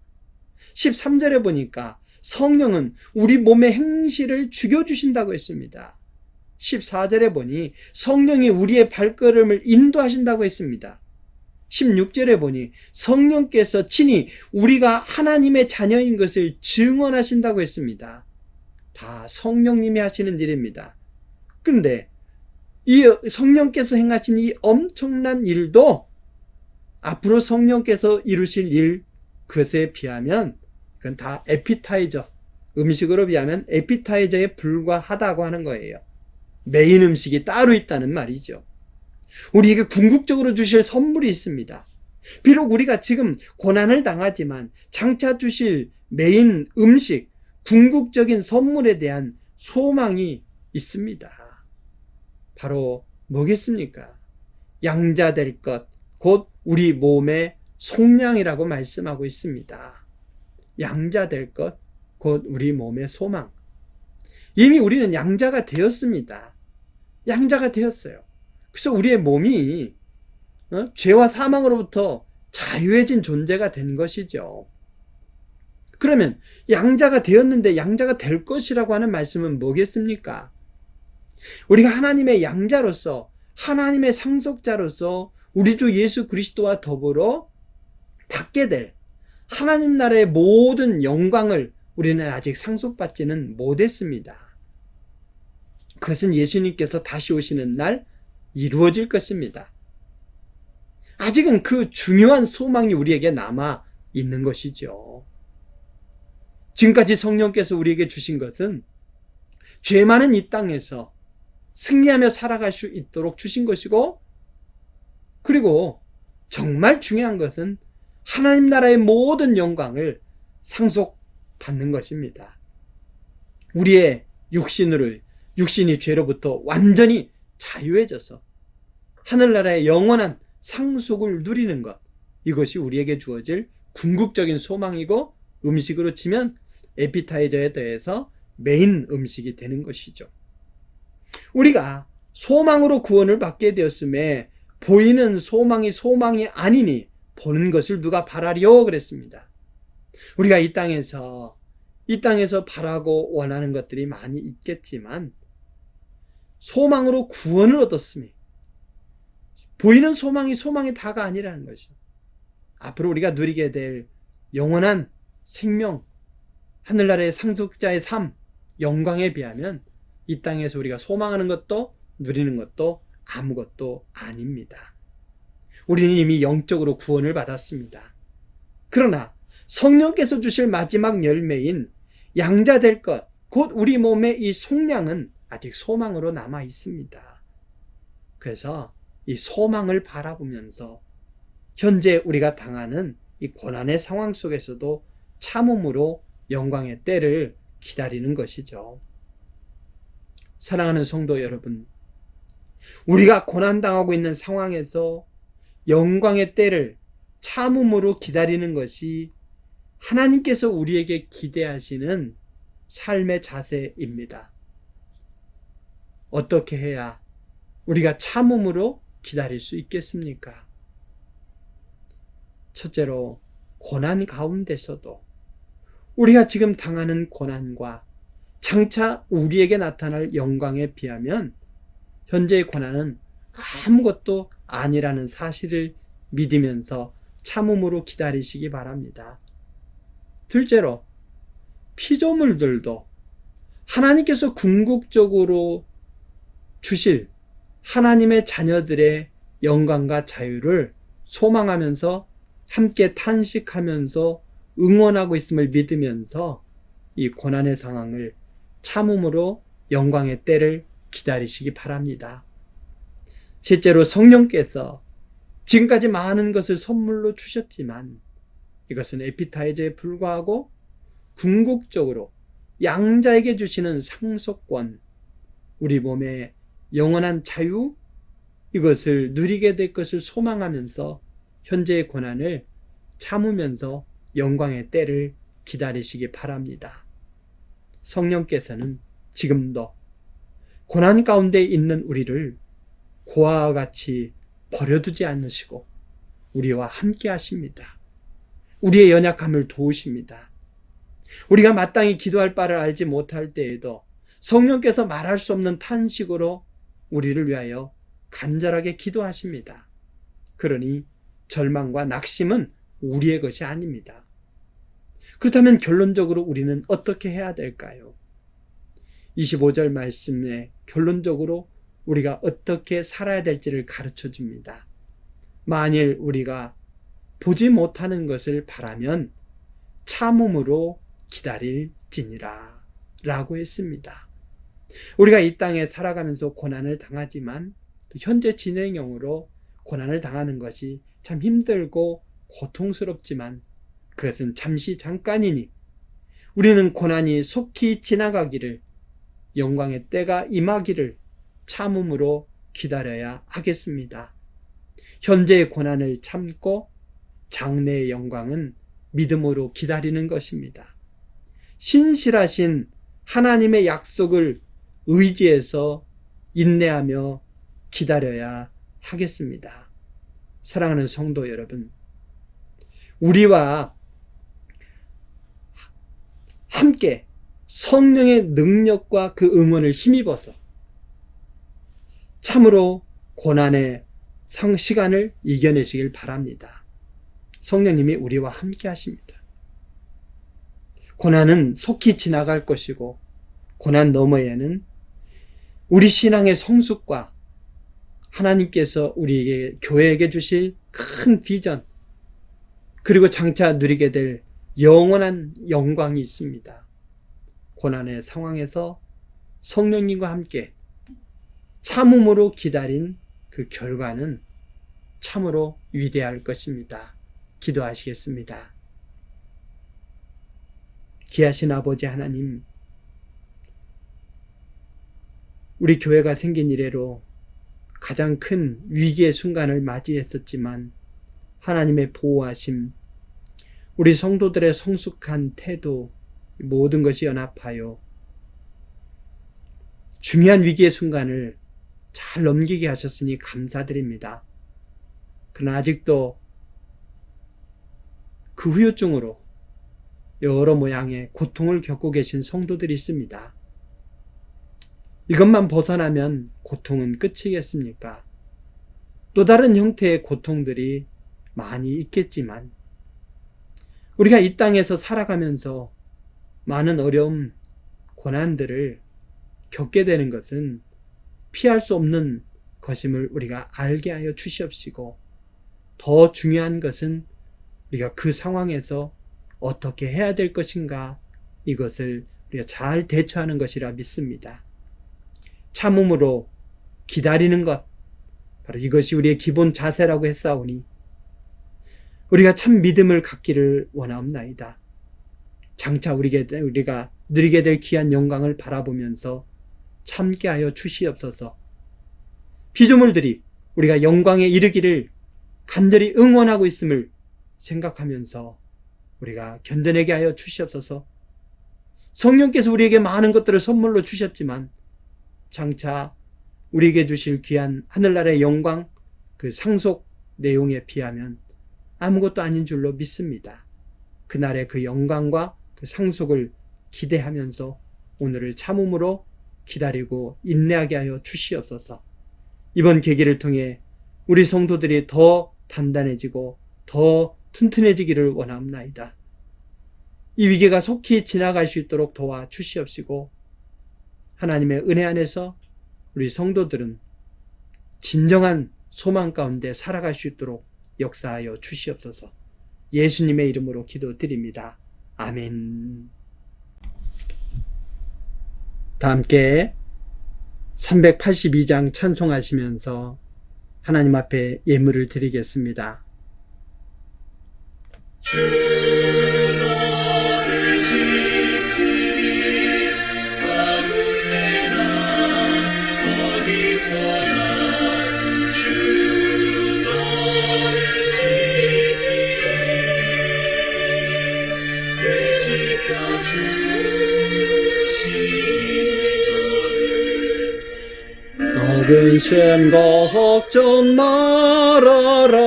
13절에 보니까 성령은 우리 몸의 행실을 죽여주신다고 했습니다. 14절에 보니 성령이 우리의 발걸음을 인도하신다고 했습니다. 16절에 보니 성령께서 친히 우리가 하나님의 자녀인 것을 증언하신다고 했습니다. 다 성령님이 하시는 일입니다. 그런데 이 성령께서 행하신 이 엄청난 일도 앞으로 성령께서 이루실 일, 그것에 비하면 그건 다 에피타이저, 음식으로 비하면 에피타이저에 불과하다고 하는 거예요. 메인 음식이 따로 있다는 말이죠. 우리에게 궁극적으로 주실 선물이 있습니다. 비록 우리가 지금 고난을 당하지만 장차 주실 메인 음식, 궁극적인 선물에 대한 소망이 있습니다. 바로 뭐겠습니까? 양자될 것, 곧 우리 몸의 속량이라고 말씀하고 있습니다. 양자될 것, 곧 우리 몸의 소망. 이미 우리는 양자가 되었습니다. 양자가 되었어요. 그래서 우리의 몸이 죄와 사망으로부터 자유해진 존재가 된 것이죠. 그러면 양자가 되었는데 양자가 될 것이라고 하는 말씀은 뭐겠습니까? 우리가 하나님의 양자로서, 하나님의 상속자로서 우리 주 예수 그리스도와 더불어 받게 될 하나님 나라의 모든 영광을 우리는 아직 상속받지는 못했습니다. 그것은 예수님께서 다시 오시는 날 이루어질 것입니다. 아직은 그 중요한 소망이 우리에게 남아 있는 것이죠. 지금까지 성령께서 우리에게 주신 것은 죄 많은 이 땅에서 승리하며 살아갈 수 있도록 주신 것이고, 그리고 정말 중요한 것은 하나님 나라의 모든 영광을 상속받는 것입니다. 우리의 육신이 죄로부터 완전히 자유해져서 하늘나라의 영원한 상속을 누리는 것, 이것이 우리에게 주어질 궁극적인 소망이고, 음식으로 치면 에피타이저에 더해서 메인 음식이 되는 것이죠. 우리가 소망으로 구원을 받게 되었음에 보이는 소망이 아니니 보는 것을 누가 바라리요 그랬습니다. 우리가 이 땅에서 바라고 원하는 것들이 많이 있겠지만 소망으로 구원을 얻었으니 보이는 소망이 다가 아니라는 것이죠. 앞으로 우리가 누리게 될 영원한 생명, 하늘나라의 상속자의 삶, 영광에 비하면 이 땅에서 우리가 소망하는 것도 누리는 것도 아무것도 아닙니다. 우리는 이미 영적으로 구원을 받았습니다. 그러나 성령께서 주실 마지막 열매인 양자될 것, 곧 우리 몸의 이 속량은 아직 소망으로 남아 있습니다. 그래서 이 소망을 바라보면서 현재 우리가 당하는 이 고난의 상황 속에서도 참음으로 영광의 때를 기다리는 것이죠. 사랑하는 성도 여러분, 우리가 고난당하고 있는 상황에서 영광의 때를 참음으로 기다리는 것이 하나님께서 우리에게 기대하시는 삶의 자세입니다. 어떻게 해야 우리가 참음으로 기다릴 수 있겠습니까? 첫째로, 고난 가운데서도 우리가 지금 당하는 고난과 장차 우리에게 나타날 영광에 비하면 현재의 고난은 아무것도 아니라는 사실을 믿으면서 참음으로 기다리시기 바랍니다. 둘째로, 피조물들도 하나님께서 궁극적으로 주실 하나님의 자녀들의 영광과 자유를 소망하면서 함께 탄식하면서 응원하고 있음을 믿으면서 이 고난의 상황을 참음으로 영광의 때를 기다리시기 바랍니다. 실제로 성령께서 지금까지 많은 것을 선물로 주셨지만 이것은 에피타이저에 불과하고 궁극적으로 양자에게 주시는 상속권, 우리 몸의 영원한 자유, 이것을 누리게 될 것을 소망하면서 현재의 고난을 참으면서 영광의 때를 기다리시기 바랍니다. 성령께서는 지금도 고난 가운데 있는 우리를 고아와 같이 버려두지 않으시고 우리와 함께 하십니다. 우리의 연약함을 도우십니다. 우리가 마땅히 기도할 바를 알지 못할 때에도 성령께서 말할 수 없는 탄식으로 우리를 위하여 간절하게 기도하십니다. 그러니 절망과 낙심은 우리의 것이 아닙니다. 그렇다면 결론적으로 우리는 어떻게 해야 될까요? 25절 말씀에 결론적으로 우리가 어떻게 살아야 될지를 가르쳐 줍니다. 만일 우리가 보지 못하는 것을 바라면 참음으로 기다릴지니라 라고 했습니다. 우리가 이 땅에 살아가면서 고난을 당하지만 또 현재 진행형으로 고난을 당하는 것이 참 힘들고 고통스럽지만 그것은 잠시 잠깐이니 우리는 고난이 속히 지나가기를, 영광의 때가 임하기를 참음으로 기다려야 하겠습니다. 현재의 고난을 참고 장래의 영광은 믿음으로 기다리는 것입니다. 신실하신 하나님의 약속을 의지해서 인내하며 기다려야 하겠습니다. 사랑하는 성도 여러분, 우리와 함께 성령의 능력과 그 응원을 힘입어서 참으로 고난의 시간을 이겨내시길 바랍니다. 성령님이 우리와 함께 하십니다. 고난은 속히 지나갈 것이고 고난 너머에는 우리 신앙의 성숙과 하나님께서 우리에게 교회에게 주실 큰 비전, 그리고 장차 누리게 될 영원한 영광이 있습니다. 고난의 상황에서 성령님과 함께 참음으로 기다린 그 결과는 참으로 위대할 것입니다. 기도하시겠습니다. 귀하신 아버지 하나님, 우리 교회가 생긴 이래로 가장 큰 위기의 순간을 맞이했었지만 하나님의 보호하심, 우리 성도들의 성숙한 태도, 모든 것이 연합하여 중요한 위기의 순간을 잘 넘기게 하셨으니 감사드립니다. 그러나 아직도 그 후유증으로 여러 모양의 고통을 겪고 계신 성도들이 있습니다. 이것만 벗어나면 고통은 끝이겠습니까? 또 다른 형태의 고통들이 많이 있겠지만 우리가 이 땅에서 살아가면서 많은 어려움, 고난들을 겪게 되는 것은 피할 수 없는 것임을 우리가 알게 하여 주시옵시고, 더 중요한 것은 우리가 그 상황에서 어떻게 해야 될 것인가, 이것을 우리가 잘 대처하는 것이라 믿습니다. 참음으로 기다리는 것, 바로 이것이 우리의 기본 자세라고 했사오니 우리가 참 믿음을 갖기를 원하옵나이다. 장차 우리가 누리게 될 귀한 영광을 바라보면서 참게 하여 주시옵소서. 피조물들이 우리가 영광에 이르기를 간절히 응원하고 있음을 생각하면서 우리가 견뎌내게 하여 주시옵소서. 성령께서 우리에게 많은 것들을 선물로 주셨지만 장차 우리에게 주실 귀한 하늘나라의 영광, 그 상속 내용에 비하면 아무것도 아닌 줄로 믿습니다. 그날의 그 영광과 그 상속을 기대하면서 오늘을 참음으로 기다리고 인내하게 하여 주시옵소서. 이번 계기를 통해 우리 성도들이 더 단단해지고 더 튼튼해지기를 원합나이다. 이 위기가 속히 지나갈 수 있도록 도와 주시옵시고, 하나님의 은혜 안에서 우리 성도들은 진정한 소망 가운데 살아갈 수 있도록 역사하여 주시옵소서. 예수님의 이름으로 기도드립니다. 아멘. 다 함께 382장 찬송하시면서 하나님 앞에 예물을 드리겠습니다. 주 너근 심 걱정 말아라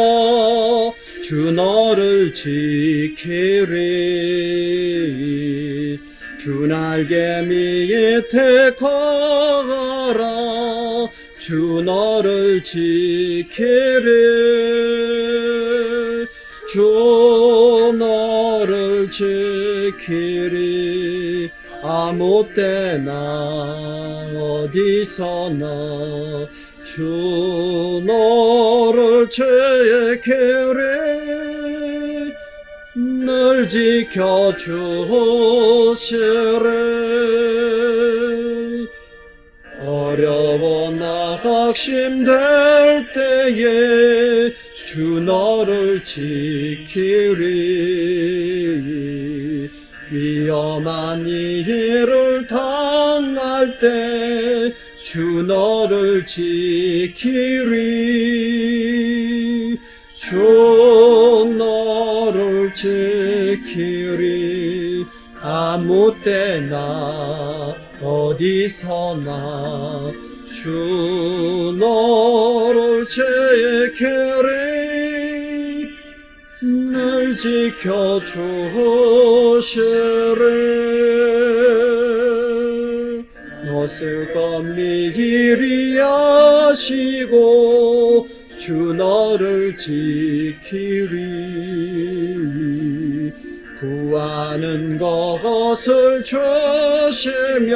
주 너를 지키리 주 날개 밑에 거하라 주 너를 지키리 주 너를 지키리 아무 때나 어디서나 주 너를 지키리 늘 지켜주시리 어려워 낙심될 때에 주 너를 지키리 위험한 일을 당할 때 주 너를 지키리 주 너를 지키리 아무 때나 어디서나 주 너를 지키리 늘 지켜주시리 옷을 검미리 하시고 주 너를 지키리 구하는 것을 주시며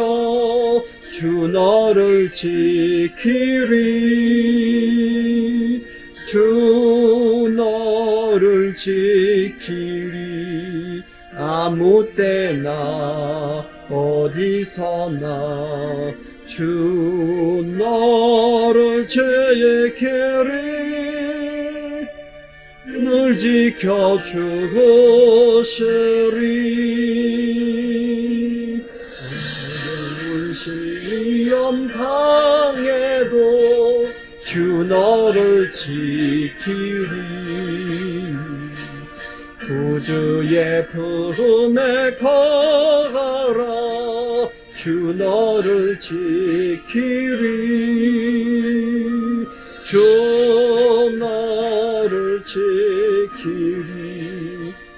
주 너를 지키리 주 너를 지키리 아무 때나 어디서나 주 너를 지키리 늘 지켜주시리 어려운 시험 당해도 주 너를 지키리 구주의 품에 거하라 주 너를 지키리 주 너를 지키리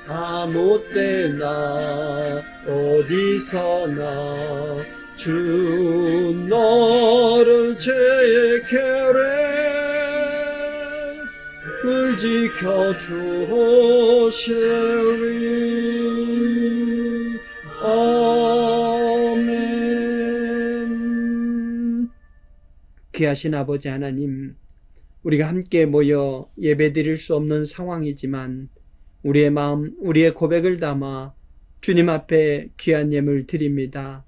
아무 때나 어디서나 주 너를 지키리 늘 지켜주시리 아멘. 귀하신 아버지 하나님, 우리가 함께 모여 예배드릴 수 없는 상황이지만 우리의 마음, 우리의 고백을 담아 주님 앞에 귀한 예물 드립니다.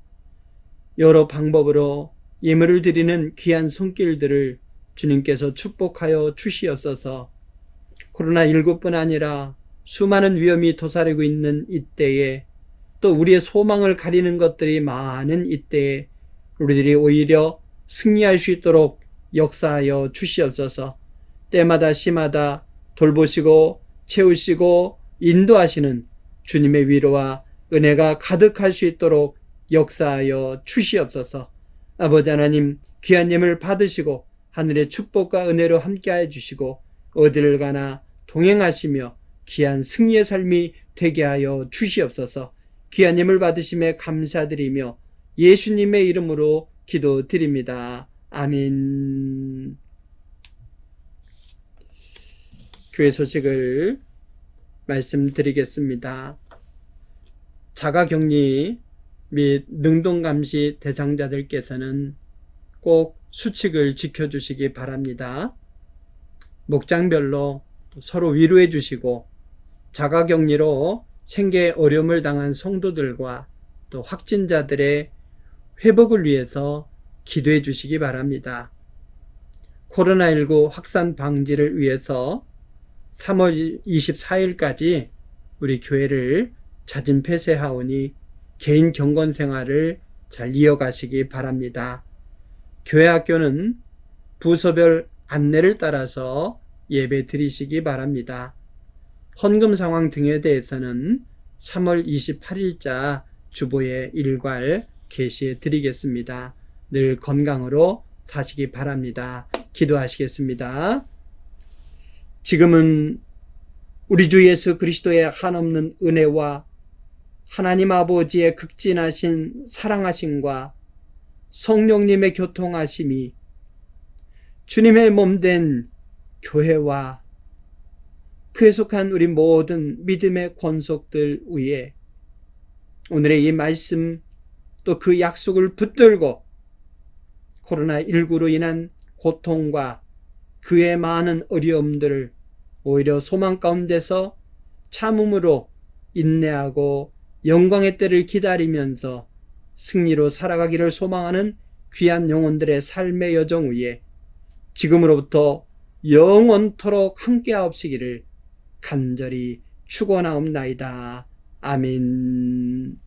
여러 방법으로 예물을 드리는 귀한 손길들을 주님께서 축복하여 주시옵소서. 코로나19뿐 아니라 수많은 위험이 도사리고 있는 이때에 또 우리의 소망을 가리는 것들이 많은 이때에 우리들이 오히려 승리할 수 있도록 역사하여 주시옵소서. 때마다 시마다 돌보시고 채우시고 인도하시는 주님의 위로와 은혜가 가득할 수 있도록 역사하여 주시옵소서. 아버지 하나님, 귀한 예물 받으시고 하늘의 축복과 은혜로 함께하여 주시고 어디를 가나 동행하시며 귀한 승리의 삶이 되게 하여 주시옵소서. 귀한 예물 받으심에 감사드리며 예수님의 이름으로 기도드립니다. 아멘. 교회 소식을 말씀드리겠습니다. 자가격리 및 능동감시 대상자들께서는 꼭 수칙을 지켜주시기 바랍니다. 목장별로 서로 위로해 주시고 자가격리로 생계에 어려움을 당한 성도들과 또 확진자들의 회복을 위해서 기도해 주시기 바랍니다. 코로나19 확산 방지를 위해서 3월 24일까지 우리 교회를 잦은 폐쇄하오니 개인 경건 생활을 잘 이어가시기 바랍니다. 교회 학교는 부서별 안내를 따라서 예배 드리시기 바랍니다. 헌금 상황 등에 대해서는 3월 28일자 주보에 일괄 게시해 드리겠습니다. 늘 건강으로 사시기 바랍니다. 기도하시겠습니다. 지금은 우리 주 예수 그리스도의 한없는 은혜와 하나님 아버지의 극진하신 사랑하심과 성령님의 교통하심이 주님의 몸된 교회와 그에 속한 우리 모든 믿음의 권속들 위에 오늘의 이 말씀 또 그 약속을 붙들고 코로나19로 인한 고통과 그의 많은 어려움들을 오히려 소망 가운데서 참음으로 인내하고 영광의 때를 기다리면서 승리로 살아가기를 소망하는 귀한 영혼들의 삶의 여정 위에 지금으로부터 영원토록 함께하옵시기를 간절히 축원하옵나이다. 아멘.